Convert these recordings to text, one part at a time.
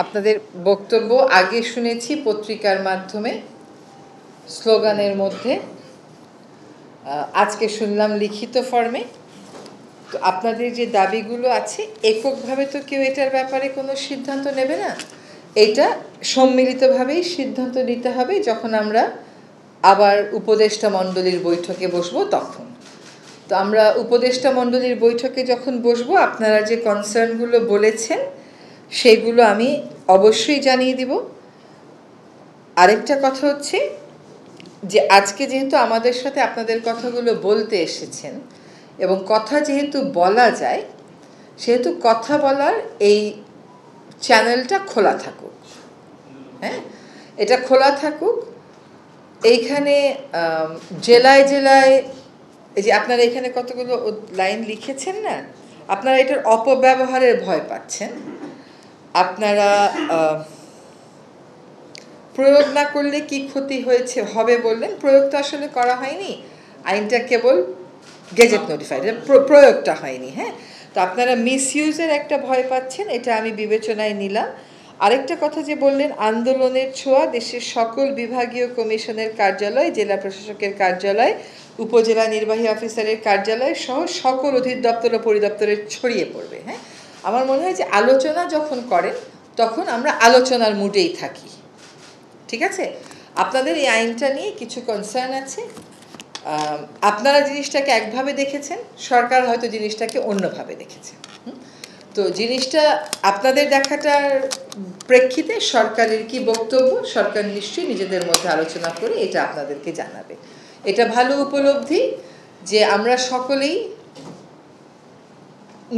আপনাদের বক্তব্য আগে শুনেছি পত্রিকার মাধ্যমে, স্লোগানের মধ্যে, আজকে শুনলাম লিখিত ফর্মে। তো আপনাদের যে দাবিগুলো আছে, এককভাবে তো কেউ এটার ব্যাপারে কোনো সিদ্ধান্ত নেবে না, এটা সম্মিলিতভাবেই সিদ্ধান্ত নিতে হবে যখন আমরা আবার উপদেষ্টা মণ্ডলীর বৈঠকে বসবো তখন। তো আমরা উপদেষ্টা মণ্ডলীর বৈঠকে যখন বসবো, আপনারা যে কনসার্নগুলো বলেছেন সেগুলো আমি অবশ্যই জানিয়ে দিব। আরেকটা কথা হচ্ছে যে আজকে যেহেতু আমাদের সাথে আপনাদের কথাগুলো বলতে এসেছেন এবং কথা যেহেতু বলা যায়, সেহেতু কথা বলার এই চ্যানেলটা খোলা থাকুক। হ্যাঁ, এটা খোলা থাকুক। এইখানে জেলায় জেলায় এই যে আপনারা এখানে কতগুলো লাইন লিখেছেন না, আপনারা এটার অপব্যবহারের ভয় পাচ্ছেন। আপনারা প্রয়োগ না করলে কি ক্ষতি হয়েছে হবে বললেন, প্রয়োগ তো আসলে করা হয়নি, আইনটা কেবল গেজেট নোটিফাইড, প্রয়োগটা হয়নি। হ্যাঁ, তো আপনারা মিসইউজের একটা ভয় পাচ্ছেন, এটা আমি বিবেচনায় নিলাম। আরেকটা কথা যে বললেন, আন্দোলনের ছোঁয়া দেশের সকল বিভাগীয় কমিশনের কার্যালয়, জেলা প্রশাসকের কার্যালয়, উপজেলা নির্বাহী অফিসারের কার্যালয় সহ সকল অধিদপ্তর ও পরিদপ্তরে ছড়িয়ে পড়বে। হ্যাঁ, আমার মনে হয় যে আলোচনা যখন করেন তখন আমরা আলোচনার মুডেই থাকি। ঠিক আছে, আপনাদের এই আইনটা নিয়ে কিছু কনসার্ন আছে, আপনারা জিনিসটাকে একভাবে দেখেছেন, সরকার হয়তো জিনিসটাকে অন্যভাবে দেখেছে। তো জিনিসটা আপনাদের দেখাটার প্রেক্ষিতে সরকারের কি বক্তব্য, সরকার নিশ্চয়ই নিজেদের মধ্যে আলোচনা করে এটা আপনাদেরকে জানাবে। এটা ভালো উপলব্ধি যে আমরা সকলেই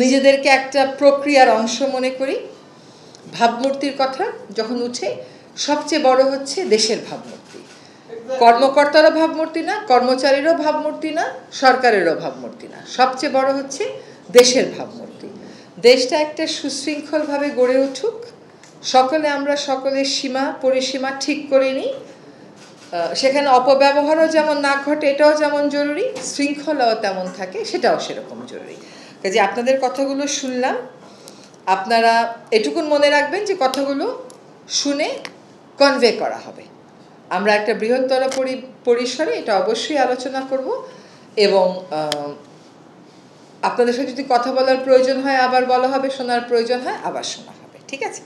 নিজেদেরকে একটা প্রক্রিয়ার অংশ মনে করি। ভাবমূর্তির কথা যখন উঠে, সবচেয়ে বড় হচ্ছে দেশের ভাবমূর্তি। কর্মকর্তারও ভাবমূর্তি না, কর্মচারীরও ভাবমূর্তি না, সরকারেরও ভাবমূর্তি না, সবচেয়ে বড় হচ্ছে দেশের ভাবমূর্তি। দেশটা একটা সুশৃঙ্খলভাবে গড়ে উঠুক, সকলে আমরা সকলের সীমা পরিসীমা ঠিক করে নিই, সেখানে অপব্যবহারও যেমন না ঘটে এটাও যেমন জরুরি, শৃঙ্খলাও তেমন থাকে সেটাও সেরকম জরুরি। কাজে আপনাদের কথাগুলো শুনলাম, আপনারা এটুকুন মনে রাখবেন যে কথাগুলো শুনে কনভে করা হবে। আমরা একটা বৃহত্তর পরিসরে এটা অবশ্যই আলোচনা করব এবং আপনাদের সাথে যদি কথা বলার প্রয়োজন হয় আবার বলা হবে, শোনার প্রয়োজন হয় আবার শোনা হবে। ঠিক আছে।